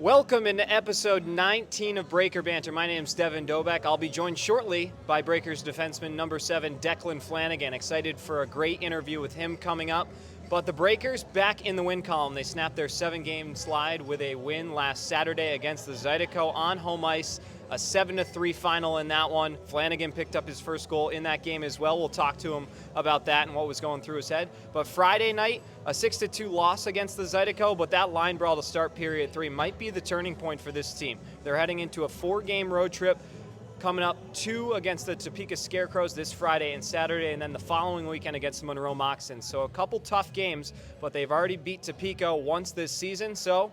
Welcome into episode 19 of Breaker Banter. My name's Devin Dobek. I'll be joined shortly by Breakers defenseman number 7, Declan Flanagan. Excited for a great interview with him coming up. But the Breakers back in the win column. They snapped their 7-game slide with a win last Saturday against the Zydeco on home ice. A 7-3 final in that one. Flanagan picked up his first goal in that game as well. We'll talk to him about that and what was going through his head. But Friday night, a 6-2 loss against the Zydeco, but that line brawl to start period 3 might be the turning point for this team. They're heading into a 4-game road trip, coming up 2 against the Topeka Scarecrows this Friday and Saturday, and then the following weekend against the Monroe Moccasins. So a couple tough games, but they've already beat Topeka once this season, so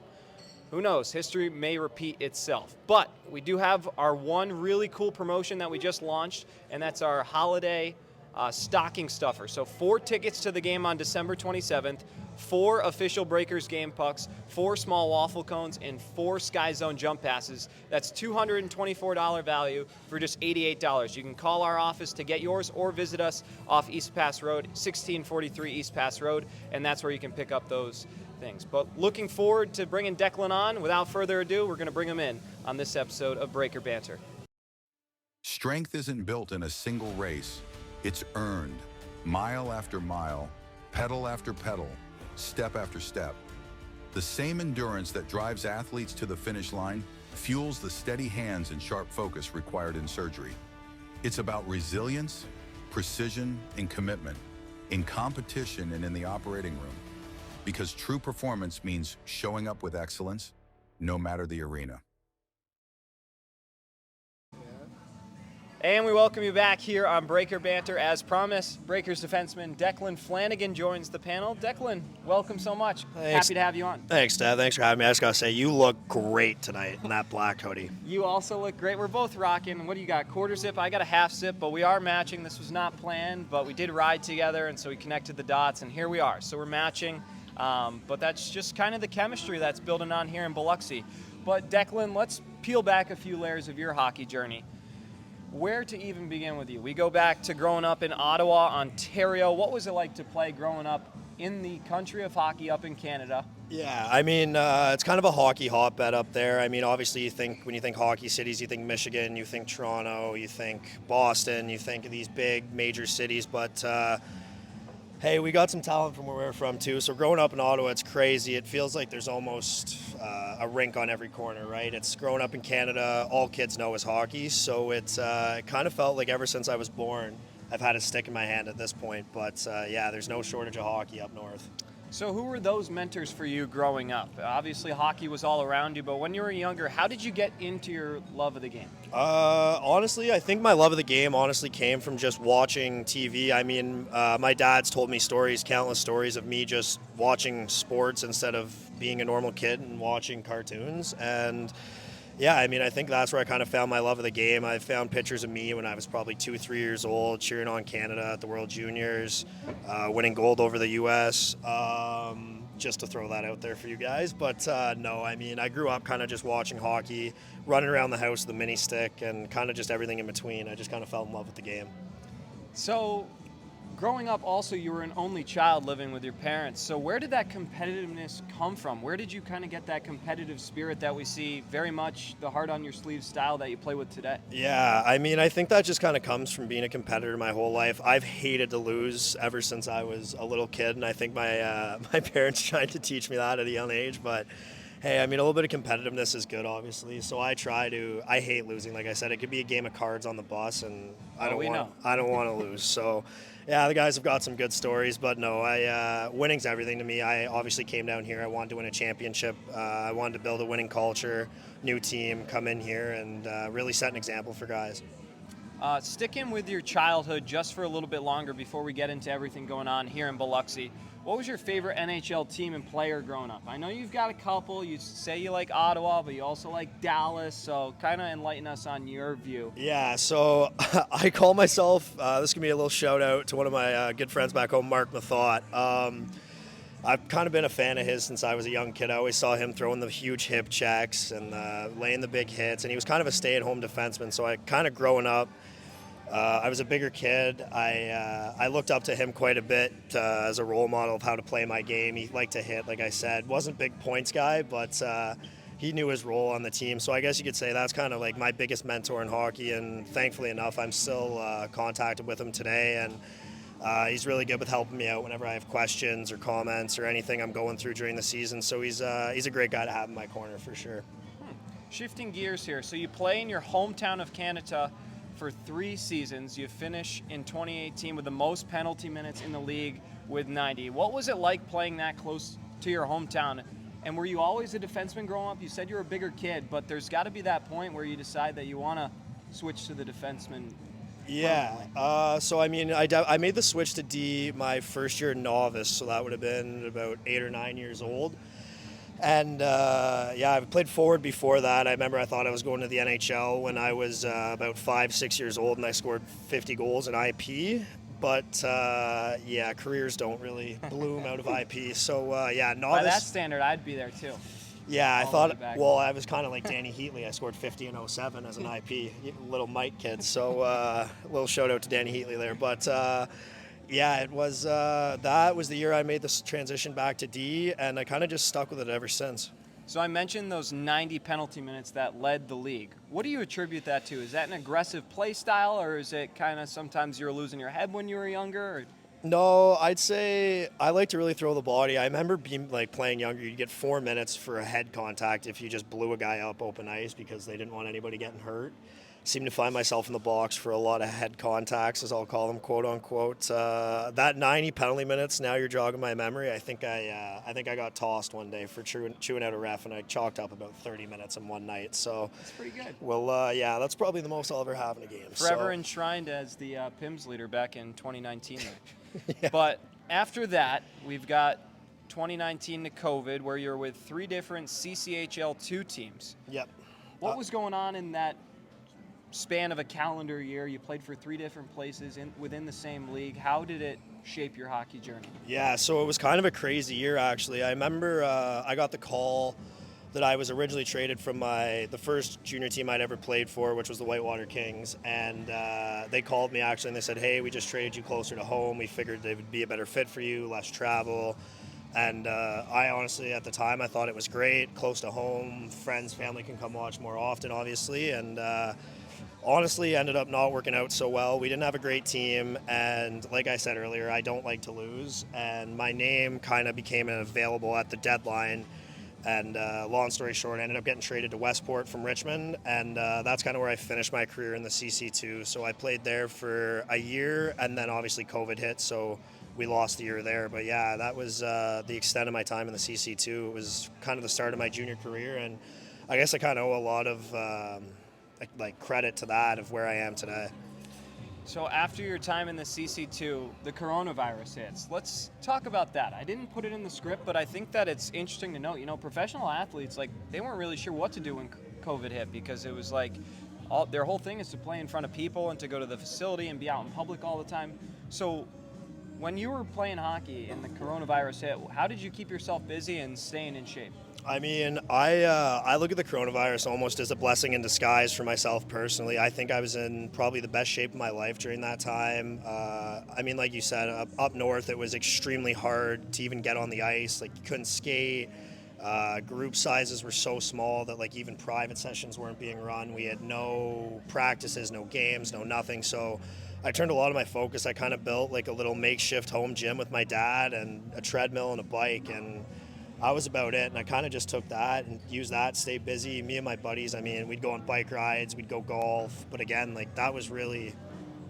who knows? History may repeat itself. But we do have our one really cool promotion that we just launched, and that's our holiday stocking stuffer. So 4 tickets to the game on December 27th, 4 official Breakers game pucks, 4 small waffle cones, and 4 Sky Zone jump passes. That's $224 value for just $88. You can call our office to get yours or visit us off East Pass Road, 1643 East Pass Road, and that's where you can pick up those things. But looking forward to bringing Declan on. Without further ado, we're going to bring him in on this episode of Breaker Banter. Strength isn't built in a single race. It's earned, mile after mile, pedal after pedal, step after step. The same endurance that drives athletes to the finish line fuels the steady hands and sharp focus required in surgery. It's about resilience, precision, and commitment in competition and in the operating room. Because true performance means showing up with excellence, no matter the arena. And we welcome you back here on Breaker Banter. As promised, Breakers defenseman Declan Flanagan joins the panel. Declan, welcome so much. Thanks. Happy to have you on. Thanks, Dad. Thanks for having me. I just got to say, you look great tonight in that black hoodie. You also look great. We're both rocking. What do you got? Quarter zip? I got a half zip, but we are matching. This was not planned, but we did ride together, and so we connected the dots, and here we are. So we're matching, but that's just kind of the chemistry that's building on here in Biloxi. But Declan, let's peel back a few layers of your hockey journey. Where to even begin with you? We go back to growing up in Ottawa, Ontario. What was it like to play growing up in the country of hockey up in Canada? Yeah, I mean, it's kind of a hockey hotbed up there. I mean, obviously, when you think hockey cities, you think Michigan, you think Toronto, you think Boston, you think of these big major cities. But hey, we got some talent from where we're from too. So growing up in Ottawa, it's crazy. It feels like there's almost a rink on every corner, right? It's growing up in Canada, all kids know is hockey. So it kind of felt like ever since I was born, I've had a stick in my hand at this point. But yeah, there's no shortage of hockey up north. So who were those mentors for you growing up? Obviously, hockey was all around you, but when you were younger, how did you get into your love of the game? Honestly, I think my love of the game came from just watching TV. I mean, my dad's told me countless stories of me just watching sports instead of being a normal kid and watching cartoons. And yeah, I mean, I think that's where I kind of found my love of the game. I found pictures of me when I was probably 2-3 years old, cheering on Canada at the World Juniors, winning gold over the U.S., just to throw that out there for you guys. But no, I mean, I grew up kind of just watching hockey, running around the house with a mini stick, and kind of just everything in between. I just kind of fell in love with the game. So growing up also, you were an only child living with your parents. So where did that competitiveness come from? Where did you kind of get that competitive spirit that we see very much the heart on your sleeve style that you play with today? Yeah, I mean, I think that just kind of comes from being a competitor my whole life. I've hated to lose ever since I was a little kid, and I think my my parents tried to teach me that at a young age. But hey, I mean, a little bit of competitiveness is good, obviously. So I hate losing. Like I said, it could be a game of cards on the bus, and I don't want to lose. So yeah, the guys have got some good stories, but no, winning's everything to me. I obviously came down here. I wanted to win a championship. I wanted to build a winning culture, new team, come in here, and really set an example for guys. Sticking with your childhood just for a little bit longer before we get into everything going on here in Biloxi, what was your favorite NHL team and player growing up? I know you've got a couple. You say you like Ottawa, but you also like Dallas. So kind of enlighten us on your view. Yeah, so I call myself, this can be a little shout out to one of my good friends back home, Mark Mathot. I've kind of been a fan of his since I was a young kid. I always saw him throwing the huge hip checks and laying the big hits, and he was kind of a stay-at-home defenseman. So I kind of growing up, I was a bigger kid. I looked up to him quite a bit as a role model of how to play my game. He liked to hit, like I said. Wasn't a big points guy, but he knew his role on the team. So I guess you could say that's kind of like my biggest mentor in hockey, and thankfully enough, I'm still contacted with him today, and he's really good with helping me out whenever I have questions or comments or anything I'm going through during the season. So he's a great guy to have in my corner for sure. Shifting gears here, so you play in your hometown of Canada for 3 seasons. You finish in 2018 with the most penalty minutes in the league with 90. What was it like playing that close to your hometown? And were you always a defenseman growing up? You said you were a bigger kid, but there's got to be that point where you decide that you want to switch to the defenseman. Yeah, so I mean, I made the switch to D my first year novice, so that would have been about 8 or 9 years old. And yeah, I've played forward before that. I remember I thought I was going to the NHL when I was about 5-6 years old, and I scored 50 goals in IP. But yeah, careers don't really bloom out of IP. So yeah, novice. By that standard, I'd be there too. Yeah, I thought, well, I was kind of like Danny Heatley. I scored 50 in 07 as an IP, little Mike kid. So a little shout out to Danny Heatley there. But yeah, it was that was the year I made this transition back to D, and I kind of just stuck with it ever since. So I mentioned those 90 penalty minutes that led the league. What do you attribute that to? Is that an aggressive play style, or is it kind of sometimes you're losing your head when you were younger? Or? No, I'd say I like to really throw the body. I remember being like playing younger, you'd get 4 minutes for a head contact if you just blew a guy up open ice because they didn't want anybody getting hurt. Seemed to find myself in the box for a lot of head contacts, as I'll call them, quote unquote. That 90 penalty minutes, now you're jogging my memory. I think I got tossed one day for chewing out a ref, and I chalked up about 30 minutes in one night. So that's pretty good. Well, yeah, that's probably the most I'll ever have in a game. Forever enshrined as the PIMS leader back in 2019. Yeah. But after that, we've got 2019 to COVID, where you're with 3 different CCHL2 teams. Yep. What was going on in that span of a calendar year? You played for 3 different places within the same league. How did it shape your hockey journey? Yeah, so it was kind of a crazy year, actually. I remember I got the call that I was originally traded from the first junior team I'd ever played for, which was the Whitewater Kings, and they called me actually, and they said, hey, we just traded you closer to home. We figured they would be a better fit for you, less travel. And I honestly, at the time, I thought it was great, close to home, friends, family can come watch more often, obviously, and honestly ended up not working out so well. We didn't have a great team, and like I said earlier, I don't like to lose, and my name kind of became available at the deadline. And long story short, I ended up getting traded to Westport from Richmond, and that's kind of where I finished my career in the CC2. So I played there for a year, and then obviously COVID hit, so we lost the year there. But yeah, that was the extent of my time in the CC2. It was kind of the start of my junior career, and I guess I kind of owe a lot of like credit to that of where I am today. So after your time in the CC2, the coronavirus hits. Let's talk about that. I didn't put it in the script, but I think that it's interesting to note, professional athletes, like, they weren't really sure what to do when COVID hit, because it was like their whole thing is to play in front of people and to go to the facility and be out in public all the time. So when you were playing hockey and the coronavirus hit, how did you keep yourself busy and staying in shape? I mean, I look at the coronavirus almost as a blessing in disguise for myself personally. I think I was in probably the best shape of my life during that time. I mean, like you said, up north, it was extremely hard to even get on the ice. Like, you couldn't skate. Group sizes were so small that, like, even private sessions weren't being run. We had no practices, no games, no nothing. So I turned a lot of my focus. I kind of built like a little makeshift home gym with my dad and a treadmill and a bike, and I was about it, and I kind of just took that and used that, stay busy. Me and my buddies, I mean, we'd go on bike rides, we'd go golf, but again, like, that was really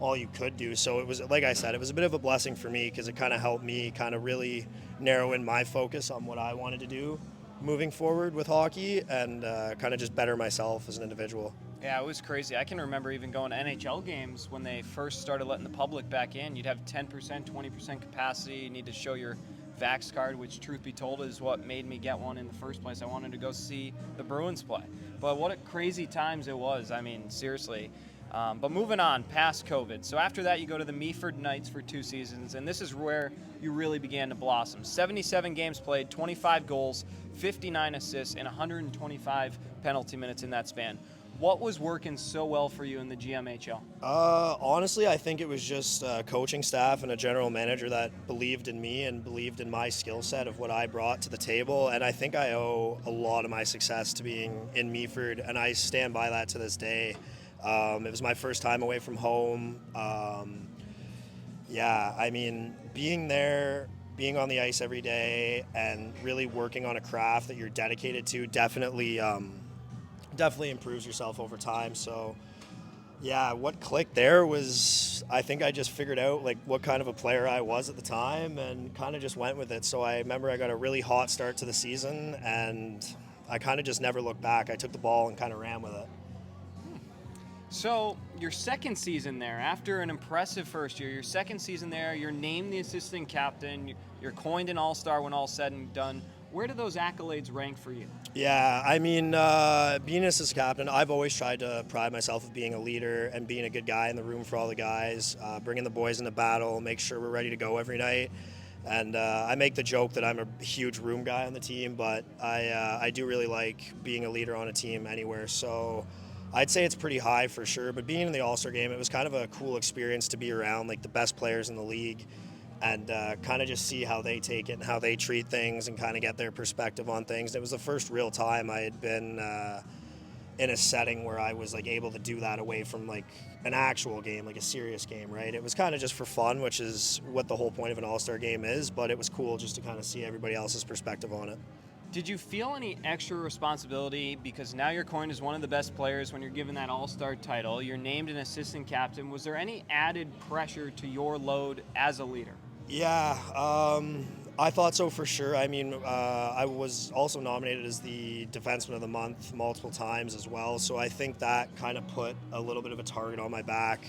all you could do. So it was, like I said, it was a bit of a blessing for me, because it kind of helped me kind of really narrow in my focus on what I wanted to do moving forward with hockey, and kind of just better myself as an individual. Yeah, it was crazy. I can remember even going to NHL games when they first started letting the public back in. You'd have 10%, 20% capacity. You need to show your Vax card, which, truth be told, is what made me get one in the first place. I wanted to go see the Bruins play. But what a crazy times it was. I mean, seriously. But moving on, past COVID. So after that, you go to the Meaford Knights for 2 seasons, and this is where you really began to blossom. 77 games played, 25 goals, 59 assists, and 125 penalty minutes in that span. What was working so well for you in the GMHL? Honestly, I think it was just coaching staff and a general manager that believed in me and believed in my skill set of what I brought to the table. And I think I owe a lot of my success to being in Meaford, and I stand by that to this day. It was my first time away from home. Yeah, I mean, being there, being on the ice every day, and really working on a craft that you're dedicated to definitely improves yourself over time. So yeah, what clicked there was I think I just figured out like what kind of a player I was at the time and kind of just went with it. So I remember I got a really hot start to the season and I kind of just never looked back. I took the ball and kind of ran with it. So your second season there, after an impressive first year, your second season there, you're named the assistant captain, you're coined an all-star when all's said and done. Where do those accolades rank for you? Yeah, I mean, being an assistant captain, I've always tried to pride myself of being a leader and being a good guy in the room for all the guys, bringing the boys into battle, make sure we're ready to go every night. And I make the joke that I'm a huge room guy on the team, but I do really like being a leader on a team anywhere. So I'd say it's pretty high for sure. But being in the All-Star game, it was kind of a cool experience to be around like the best players in the league and kind of just see how they take it and how they treat things and kind of get their perspective on things. It was the first real time I had been in a setting where I was like able to do that away from like an actual game, like a serious game, right? It was kind of just for fun, which is what the whole point of an all-star game is, but it was cool just to kind of see everybody else's perspective on it. Did you feel any extra responsibility because now you're coined as one of the best players when you're given that all-star title, you're named an assistant captain? Was there any added pressure to your load as a leader? Yeah, I thought so for sure. I mean, I was also nominated as the Defenseman of the Month multiple times as well, so I think that kind of put a little bit of a target on my back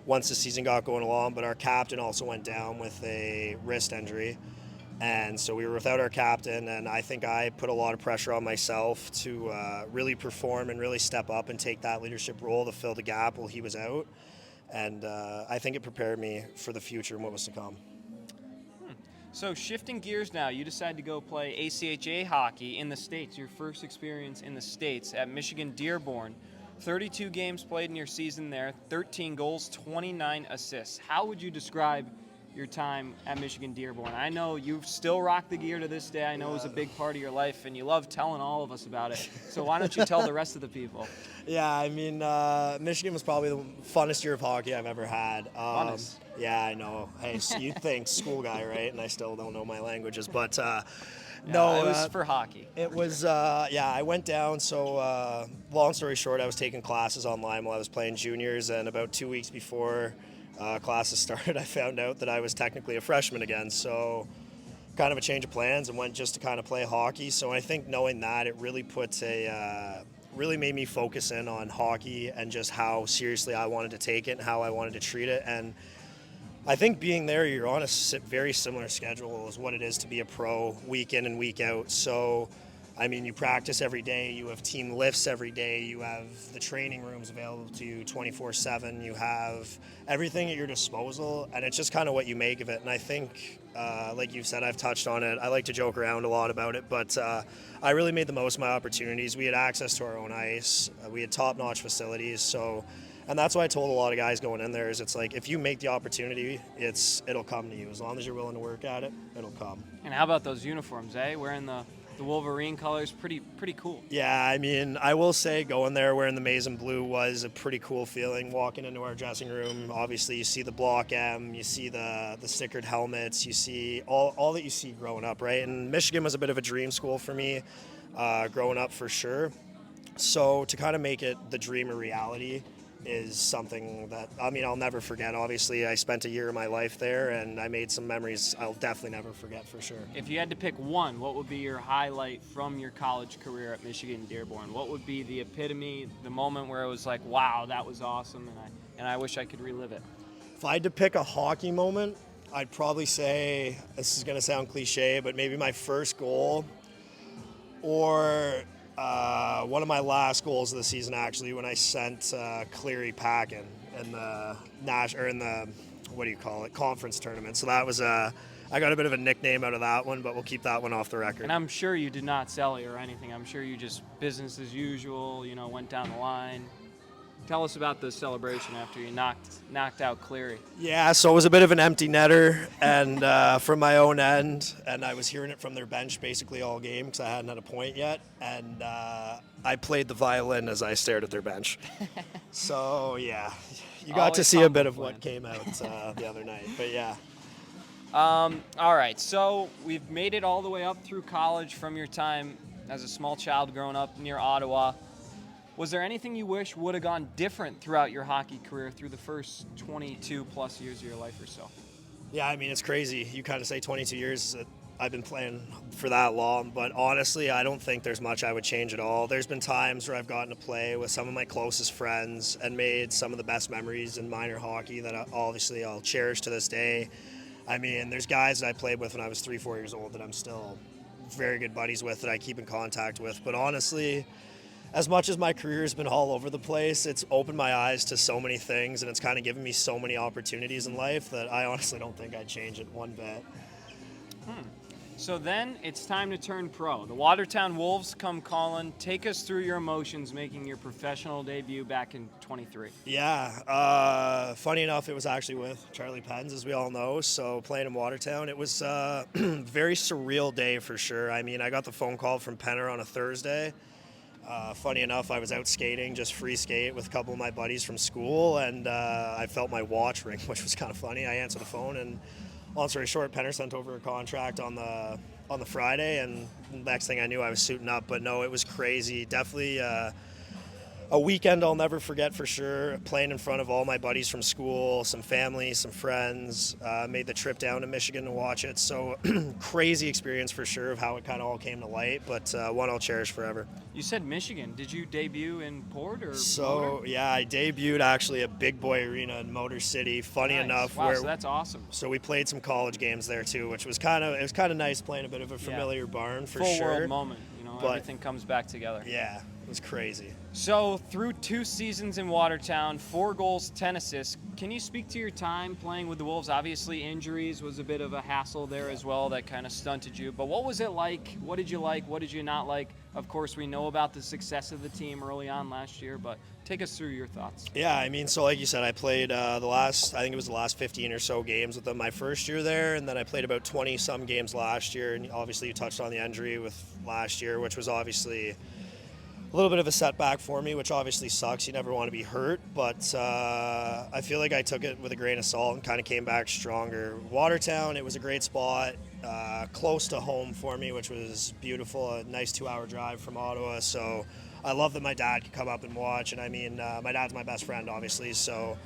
once the season got going along, but our captain also went down with a wrist injury, and so we were without our captain, and I think I put a lot of pressure on myself to really perform and really step up and take that leadership role to fill the gap while he was out. And I think it prepared me for the future and what was to come. So shifting gears now, you decide to go play ACHA hockey in the States, your first experience in the States at Michigan Dearborn. 32 games played in your season there, 13 goals, 29 assists. How would you describe your time at Michigan Dearborn? I know you still rock the gear to this day. I know it was a big part of your life, and you love telling all of us about it. So why don't you tell the rest of the people? Yeah, I mean, Michigan was probably the funnest year of hockey I've ever had. Funnest? Yeah, I know. Hey, you think school guy, right? And I still don't know my languages, but No, it was for hockey. It was, I went down. So long story short, I was taking classes online while I was playing juniors, and about 2 weeks before classes started, I found out that I was technically a freshman again. So kind of a change of plans and went just to kind of play hockey. So I think knowing that, it really really made me focus in on hockey and just how seriously I wanted to take it and how I wanted to treat it. And I think being there, you're on a very similar schedule as what it is to be a pro week in and week out. So I mean, you practice every day, you have team lifts every day, you have the training rooms available to you 24/7, you have everything at your disposal, and it's just kind of what you make of it. And I think, like you said, I've touched on it, I like to joke around a lot about it, but I really made the most of my opportunities. We had access to our own ice, we had top-notch facilities, and that's why I told a lot of guys going in there is it's like, if you make the opportunity, it'll come to you. As long as you're willing to work at it, it'll come. And how about those uniforms, wearing the Wolverine colors, pretty cool. Yeah, I mean, I will say going there wearing the maize and blue was a pretty cool feeling. Walking into our dressing room, obviously you see the Block M, you see the stickered helmets, you see all that you see growing up, right? And Michigan was a bit of a dream school for me growing up for sure. So to kind of make it the dream a reality is something that, I mean, I'll never forget. Obviously, I spent a year of my life there, and I made some memories I'll definitely never forget for sure. If you had to pick one, what would be your highlight from your college career at Michigan Dearborn? What would be the epitome, the moment where it was like, wow, that was awesome, and I wish I could relive it? If I had to pick a hockey moment, I'd probably say, this is going to sound cliche, but maybe my first goal or one of my last goals of the season, actually, when I sent Cleary packing in the what do you call it, conference tournament. So that was I got a bit of a nickname out of that one, but we'll keep that one off the record. And I'm sure you did not sell it or anything. I'm sure you just business as usual, went down the line. Tell us about the celebration after you knocked out Cleary. Yeah, so it was a bit of an empty netter, and from my own end, and I was hearing it from their bench basically all game because I hadn't had a point yet, and I played the violin as I stared at their bench. So yeah, you got to see a bit of what came out the other night, but yeah. All right, so we've made it all the way up through college from your time as a small child growing up near Ottawa. Was there anything you wish would have gone different throughout your hockey career through the first 22 plus years of your life or so? Yeah, I mean, it's crazy. You kind of say 22 years. I've been playing for that long, but honestly, I don't think there's much I would change at all. There's been times where I've gotten to play with some of my closest friends and made some of the best memories in minor hockey that I'll cherish to this day. I mean, there's guys that I played with when I was 3-4 years old that I'm still very good buddies with, that I keep in contact with. But honestly, as much as my career has been all over the place, it's opened my eyes to so many things, and it's kind of given me so many opportunities in life that I honestly don't think I'd change it one bit. So then it's time to turn pro. The Watertown Wolves come calling. Take us through your emotions making your professional debut back in 23. Yeah, funny enough, it was actually with Charlie Pens, as we all know. So playing in Watertown, it was a very surreal day for sure. I mean, I got the phone call from Penner on a Thursday. Funny enough, I was out skating, just free skate with a couple of my buddies from school, and I felt my watch ring, which was kind of funny. I answered the phone, and long story short, Penner sent over a contract on the Friday, and next thing I knew, I was suiting up. But no, it was crazy. Definitely a weekend I'll never forget for sure. Playing in front of all my buddies from school, some family, some friends. Made the trip down to Michigan to watch it. So crazy experience for sure of how it kind of all came to light, but one I'll cherish forever. You said Michigan. Did you debut in Port or So, Motor? yeah, I debuted actually at Big Boy Arena in Motor City. Funny enough, wow, so that's awesome. So we played some college games there too, which was kind of nice, playing a bit of a familiar barn for Full sure. world moment, but everything comes back together. Yeah, it was crazy. So through 2 seasons in Watertown, 4 goals, 10 assists. Can you speak to your time playing with the Wolves? Obviously, injuries was a bit of a hassle there as well that kind of stunted you. But what was it like? What did you like? What did you not like? Of course, we know about the success of the team early on last year, but take us through your thoughts. Yeah, I mean, so like you said, I played I think it was the last 15 or so games with them my first year there, and then I played about 20-some games last year. And obviously, you touched on the injury with last year, which was obviously a little bit of a setback for me, which obviously sucks. You never want to be hurt, but I feel like I took it with a grain of salt and kind of came back stronger. Watertown, it was a great spot, close to home for me, which was beautiful, a nice 2-hour drive from Ottawa. So I love that my dad could come up and watch, and I mean, my dad's my best friend, obviously, so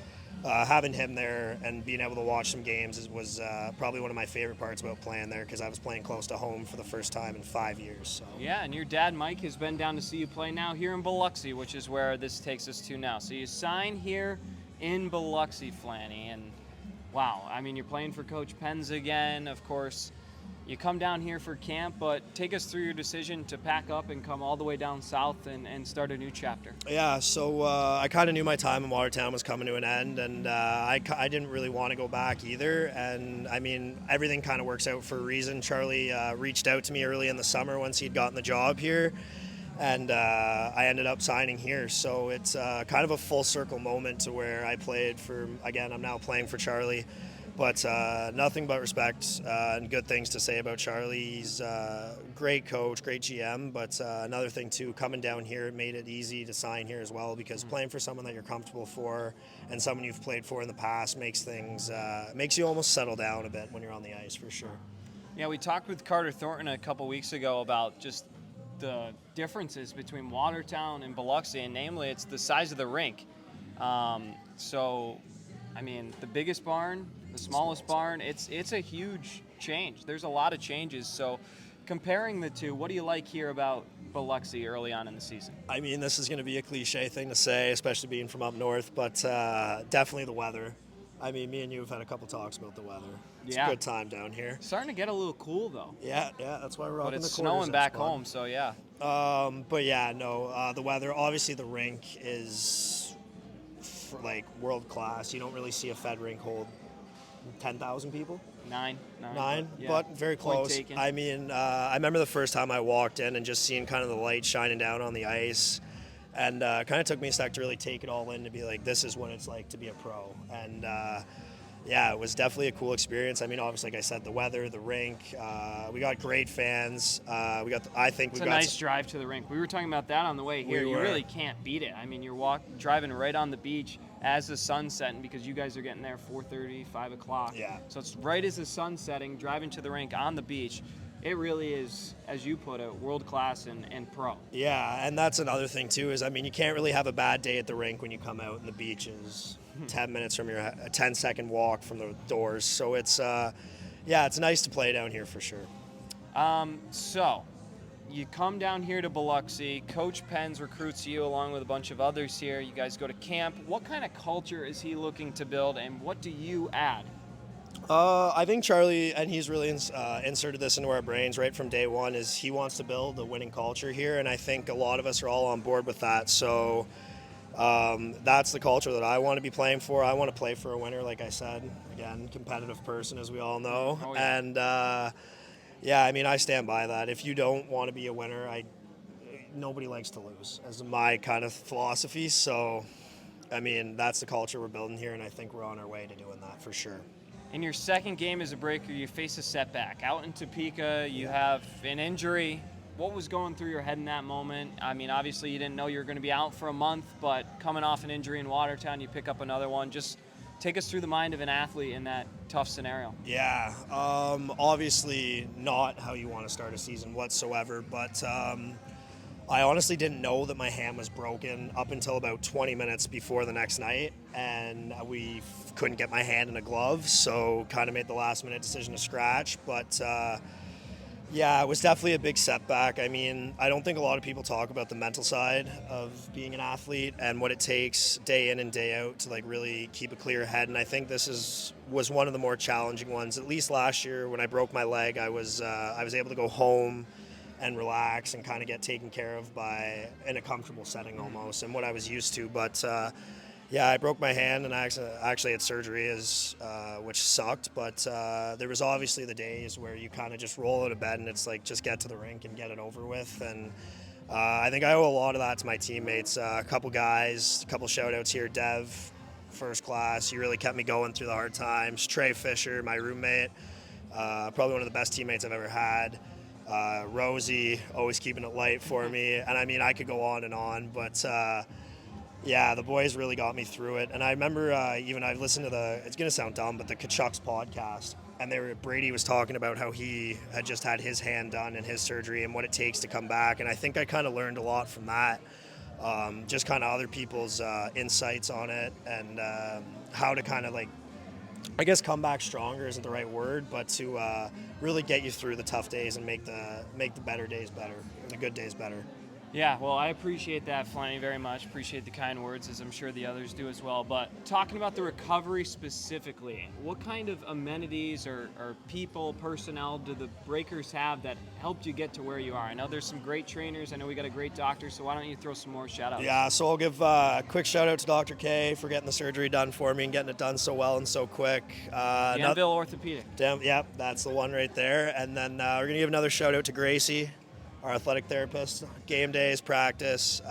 having him there and being able to watch some games was probably one of my favorite parts about playing there, because I was playing close to home for the first time in 5 years. So. Yeah, and your dad, Mike, has been down to see you play now here in Biloxi, which is where this takes us to now. So you sign here in Biloxi, Flanny, and wow, I mean, you're playing for Coach Pens again, of course. You come down here for camp, but take us through your decision to pack up and come all the way down south and start a new chapter. Yeah, so I kind of knew my time in Watertown was coming to an end, and I didn't really want to go back either. And I mean, everything kind of works out for a reason. Charlie reached out to me early in the summer once he'd gotten the job here, and I ended up signing here. So it's kind of a full circle moment to where I played for, again, I'm now playing for Charlie. But nothing but respect and good things to say about Charlie. He's a great coach, great GM. But another thing, too, coming down here, it made it easy to sign here as well, because playing for someone that you're comfortable for and someone you've played for in the past makes you almost settle down a bit when you're on the ice, for sure. Yeah, we talked with Carter Thornton a couple weeks ago about just the differences between Watertown and Biloxi, and namely it's the size of the rink. So, I mean, the biggest barn, the smallest barn, it's a huge change. There's a lot of changes. So comparing the two, what do you like here about Biloxi early on in the season? I mean, this is going to be a cliche thing to say, especially being from up north, but definitely the weather. I mean, me and you have had a couple talks about the weather. It's a good time down here. Starting to get a little cool, though. Yeah, that's why we're rocking the quarters. But it's snowing back home, so yeah. But yeah, no, the weather, obviously the rink is like world class. You don't really see a Fed rink hold 10,000 people. Nine. Nine, Yeah. but very Point close. taken. I mean, I remember the first time I walked in and just seeing kind of the light shining down on the ice, and kind of took me a sec to really take it all in to be like, this is what it's like to be a pro. And yeah, it was definitely a cool experience. I mean, obviously, like I said, the weather, the rink, we got great fans. I think It's we a got nice drive to the rink. We were talking about that on the way here. We You were. really can't beat it. I mean, you're driving right on the beach as the sun's setting, because you guys are getting there 4:30, 5 o'clock. Yeah. So it's right as the sun's setting, driving to the rink on the beach. It really is, as you put it, world class and pro. Yeah, and that's another thing too. Is I mean, you can't really have a bad day at the rink when you come out and the beach is 10 minutes from a 10-second walk from the doors. So it's yeah, it's nice to play down here for sure. So, you come down here to Biloxi. Coach Penn's recruits you along with a bunch of others here. You guys go to camp. What kind of culture is he looking to build, and what do you add? I think Charlie, and he's really inserted this into our brains right from day one, is he wants to build a winning culture here, and I think a lot of us are all on board with that. So that's the culture that I want to be playing for. I want to play for a winner, like I said. Again, competitive person, as we all know. Oh, yeah. And yeah, I mean, I stand by that. If you don't want to be a winner, nobody likes to lose, as my kind of philosophy. So, I mean, that's the culture we're building here, and I think we're on our way to doing that for sure. In your second game as a breaker, you face a setback. Out in Topeka, you have an injury. What was going through your head in that moment? I mean, obviously you didn't know you were going to be out for a month, but coming off an injury in Watertown, you pick up another one. Just take us through the mind of an athlete in that tough scenario. Yeah, obviously not how you want to start a season whatsoever, but I honestly didn't know that my hand was broken up until about 20 minutes before the next night, and we couldn't get my hand in a glove, so kind of made the last minute decision to scratch. But yeah, it was definitely a big setback. I mean, I don't think a lot of people talk about the mental side of being an athlete and what it takes day in and day out to like really keep a clear head. And I think this was one of the more challenging ones. At least last year when I broke my leg, I was able to go home and relax and kind of get taken care of in a comfortable setting almost, and what I was used to. But yeah, I broke my hand and I actually had surgery, which sucked. But there was obviously the days where you kind of just roll out of bed and it's like, just get to the rink and get it over with. And I think I owe a lot of that to my teammates. A couple guys, a couple shout outs here. Dev, first class. You really kept me going through the hard times. Trey Fisher, my roommate, probably one of the best teammates I've ever had. Rosie, always keeping it light for me. And I mean, I could go on and on, but yeah, the boys really got me through it. And I remember I listened to it's going to sound dumb, but the Kachuk's podcast. And Brady was talking about how he had just had his hand done and his surgery and what it takes to come back. And I think I kind of learned a lot from that. Just kind of other people's insights on it, and how to kind of like, I guess come back stronger isn't the right word, but to really get you through the tough days and make the better days better, the good days better. Yeah, well, I appreciate that, Flanagan, very much. Appreciate the kind words, as I'm sure the others do as well. But talking about the recovery specifically, what kind of amenities or people, personnel do the Breakers have that helped you get to where you are? I know there's some great trainers. I know we got a great doctor, so why don't you throw some more shout-outs? Yeah, so I'll give a quick shout-out to Dr. K for getting the surgery done for me and getting it done so well and so quick. Danville Orthopedic. Yep, that's the one right there. And then we're going to give another shout-out to Gracie, our athletic therapist. Game days, practice.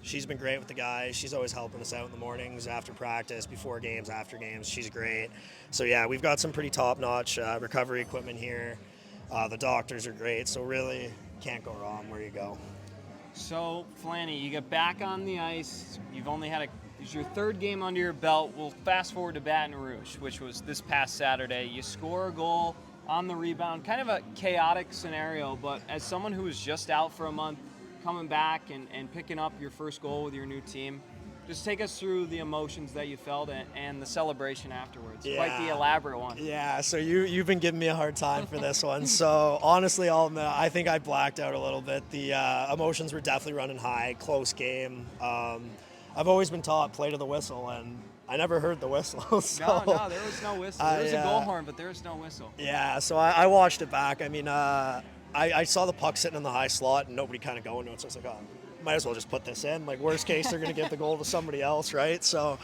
She's been great with the guys. She's always helping us out in the mornings, after practice, before games, after games. She's great. So yeah, we've got some pretty top-notch recovery equipment here. The doctors are great, so really can't go wrong where you go. So, Flanny, you get back on the ice. You've only had it's your third game under your belt. We'll fast forward to Baton Rouge, which was this past Saturday. You score a goal on the rebound, kind of a chaotic scenario, but as someone who was just out for a month, coming back and picking up your first goal with your new team, just take us through the emotions that you felt and the celebration afterwards. Yeah. Quite the elaborate one. Yeah, so you've been giving me a hard time for this one. So honestly, I think I blacked out a little bit. The emotions were definitely running high, close game. I've always been taught play to the whistle, and I never heard the whistle. So, No, there was no whistle. There was a goal horn, but there was no whistle. Yeah, so I watched it back. I mean, I saw the puck sitting in the high slot and nobody kind of going to it, so I was like, oh, might as well just put this in. Like, worst case, they're going to give the goal to somebody else, right? So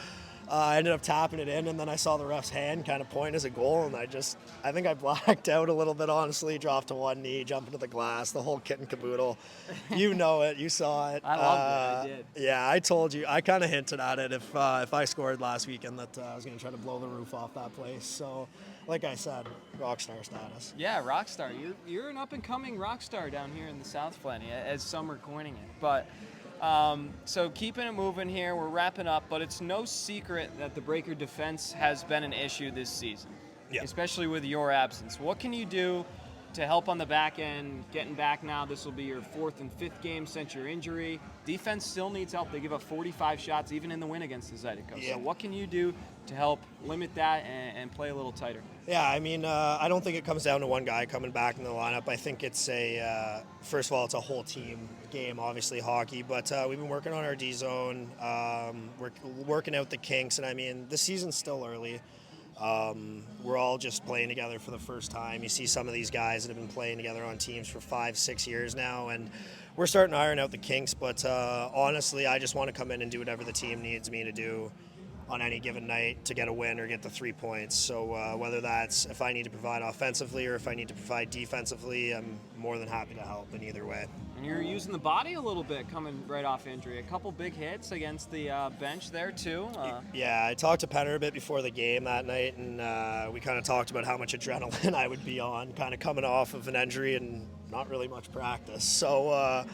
I ended up tapping it in, and then I saw the ref's hand kind of point as a goal, and I think I blacked out a little bit, honestly, dropped to one knee, jumped into the glass, the whole kit and caboodle. You know it. You saw it. I loved it. I did. Yeah, I told you. I kind of hinted at it if I scored last weekend that I was going to try to blow the roof off that place. So, like I said, rock star status. Yeah, rock star. You're an up-and-coming rock star down here in the South, Flanny, as some are coining it. But so keeping it moving here, we're wrapping up, but it's no secret that the Breaker defense has been an issue this season, especially with your absence. What can you do to help on the back end, getting back now? This will be your 4th and 5th game since your injury. Defense still needs help. They give up 45 shots even in the win against the Zydeco. Yeah. So what can you do to help limit that and play a little tighter? Yeah, I mean, I don't think it comes down to one guy coming back in the lineup. I think it's first of all, it's a whole team game, obviously hockey, but we've been working on our D zone. We're working out the kinks, and I mean, the season's still early. We're all just playing together for the first time. You see some of these guys that have been playing together on teams for 5-6 years now, and we're starting to iron out the kinks, but honestly, I just want to come in and do whatever the team needs me to do on any given night to get a win or get the 3 points. So whether that's if I need to provide offensively or if I need to provide defensively, I'm more than happy to help in either way. And you're using the body a little bit coming right off injury. A couple big hits against the bench there too. Yeah, I talked to Penner a bit before the game that night, and we kind of talked about how much adrenaline I would be on, kind of coming off of an injury and not really much practice. So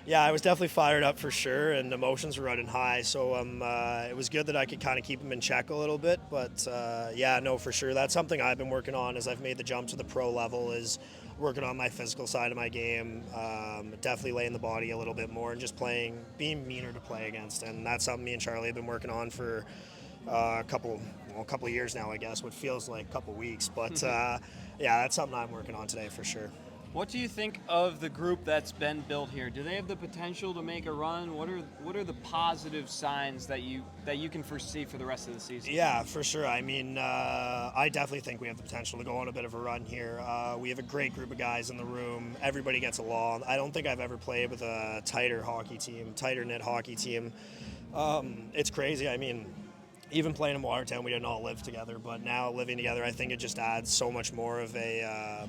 yeah, I was definitely fired up for sure, and emotions were running high. So it was good that I could kind of keep them in check a little bit. But yeah, no, for sure, that's something I've been working on as I've made the jump to the pro level, is working on my physical side of my game, definitely laying the body a little bit more and just being meaner to play against. And that's something me and Charlie have been working on for a couple of years now, I guess, what feels like a couple weeks. But yeah, that's something I'm working on today for sure. What do you think of the group that's been built here? Do they have the potential to make a run? What are the positive signs that you can foresee for the rest of the season? Yeah, for sure. I mean, I definitely think we have the potential to go on a bit of a run here. We have a great group of guys in the room. Everybody gets along. I don't think I've ever played with a tighter knit hockey team. It's crazy. I mean, even playing in Watertown, we didn't all live together, but now living together, I think it just adds so much more of a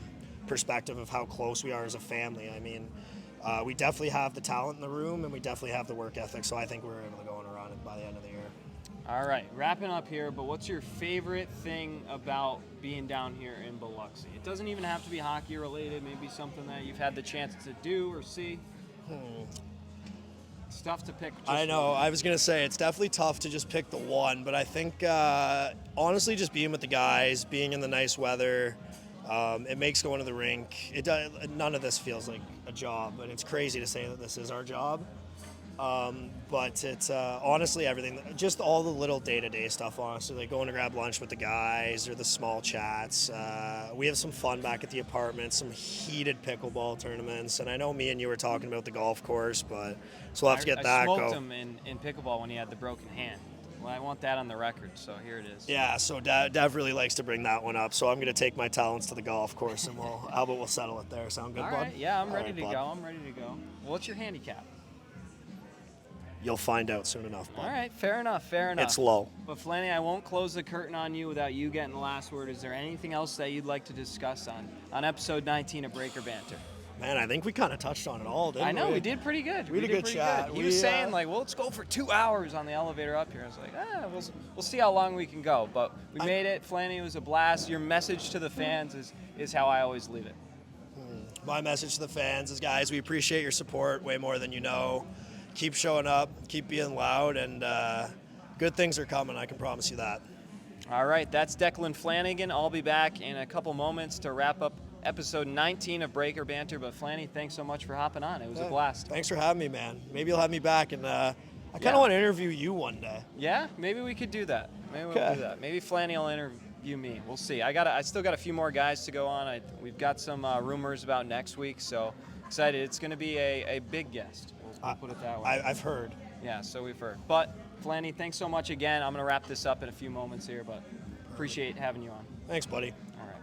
perspective of how close we are as a family. I mean, we definitely have the talent in the room, and we definitely have the work ethic, so I think we're able to go on a run by the end of the year. All right, wrapping up here, but what's your favorite thing about being down here in Biloxi? It doesn't even have to be hockey related, maybe something that you've had the chance to do or see. It's tough to pick. I know. I was going to say it's definitely tough to just pick the one, but I think honestly just being with the guys, being in the nice weather, it makes going to the rink. None of this feels like a job, but it's crazy to say that this is our job. But it's honestly everything, just all the little day-to-day stuff, honestly, like going to grab lunch with the guys or the small chats. We have some fun back at the apartment, some heated pickleball tournaments, and I know me and you were talking about the golf course, but so we'll have to get that I go. smoked him in pickleball when he had the broken hand. Well, I want that on the record, so here it is. Yeah, so Dev really likes to bring that one up, so I'm going to take my talents to the golf course, and we'll settle it there. Sound good, All bud? right, yeah, I'm ready to bud. go. I'm ready to go. What's your handicap? You'll find out soon enough, bud. All right, fair enough. It's low. But Flanny, I won't close the curtain on you without you getting the last word. Is there anything else that you'd like to discuss on episode 19 of Breaker Banter? Man, I think we kind of touched on it all, didn't we? I know, we did pretty good. We had a good chat. He was saying, like, well, let's go for 2 hours on the elevator up here. I was like, we'll see how long we can go. But we made it. Flanny, it was a blast. Your message to the fans is how I always leave it. My message to the fans is, guys, we appreciate your support way more than you know. Keep showing up, keep being loud, and good things are coming, I can promise you that. All right, that's Declan Flanagan. I'll be back in a couple moments to wrap up episode 19 of Breaker Banter. But Flanny, thanks so much for hopping on. It was a blast. Thanks for having me, man. Maybe you'll have me back, and I kind of want to interview you one day. Yeah, maybe we could do that. Maybe we'll do that. Maybe Flanny will interview me. We'll see. I still got a few more guys to go on. We've got some rumors about next week, so excited. It's going to be a big guest. We'll put it that way. I've heard. Yeah, so we've heard. But Flanny, thanks so much again. I'm going to wrap this up in a few moments here, but appreciate having you on. Thanks, buddy. All right.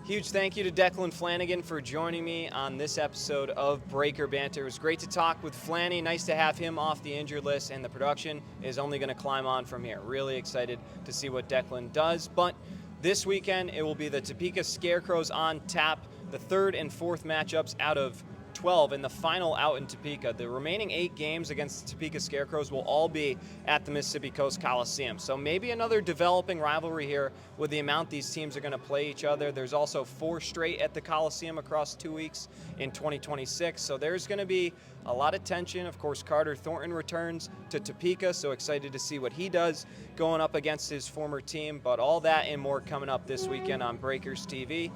Huge thank you to Declan Flanagan for joining me on this episode of Breaker Banter. It was great to talk with Flanny. Nice to have him off the injured list, and the production is only going to climb on from here. Really excited to see what Declan does. But this weekend, it will be the Topeka Scarecrows on tap, the third and fourth matchups out of 12 and the final out in Topeka. The remaining 8 games against the Topeka Scarecrows will all be at the Mississippi Coast Coliseum. So maybe another developing rivalry here with the amount these teams are going to play each other. There's also 4 straight at the Coliseum across 2 weeks in 2026. So there's going to be a lot of tension. Of course, Carter Thornton returns to Topeka, so excited to see what he does going up against his former team. But all that and more coming up this weekend on Breakers TV.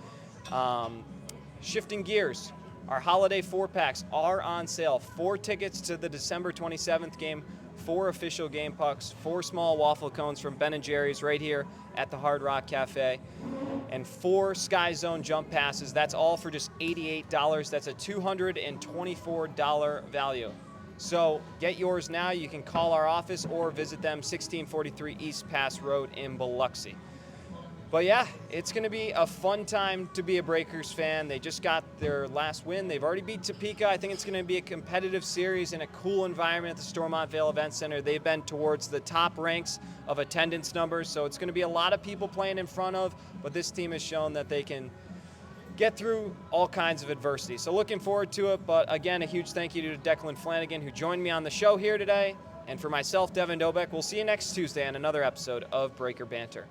Shifting gears. Our holiday 4-packs are on sale. 4 tickets to the December 27th game, 4 official game pucks, 4 small waffle cones from Ben & Jerry's right here at the Hard Rock Cafe, and 4 Sky Zone jump passes. That's all for just $88. That's a $224 value. So get yours now. You can call our office or visit them 1643 East Pass Road in Biloxi. But yeah, it's going to be a fun time to be a Breakers fan. They just got their last win. They've already beat Topeka. I think it's going to be a competitive series in a cool environment at the Stormont Vale Event Center. They've been towards the top ranks of attendance numbers, so it's going to be a lot of people playing in front of, but this team has shown that they can get through all kinds of adversity. So looking forward to it, but again, a huge thank you to Declan Flanagan, who joined me on the show here today. And for myself, Devin Dobek, we'll see you next Tuesday on another episode of Breaker Banter.